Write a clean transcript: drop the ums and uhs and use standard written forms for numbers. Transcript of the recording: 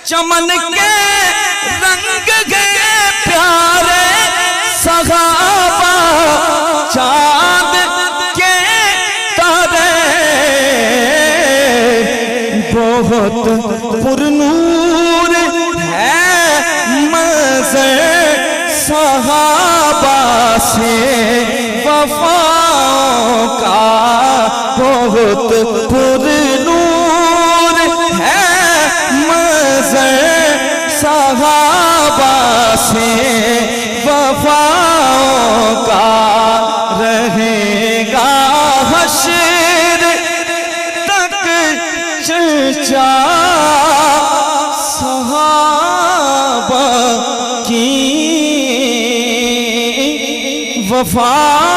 चमन के रंग गए प्यारे सहाबा, चांद के तारे बहुत पुरनूर है मंज़र सहाबा से, वफ़ाओं का बहुत पुरनूर है मंज़र सहाबा से, वफ़ाओं का रहेगा हश्र तक चर्चा सहाबा की वफ़ा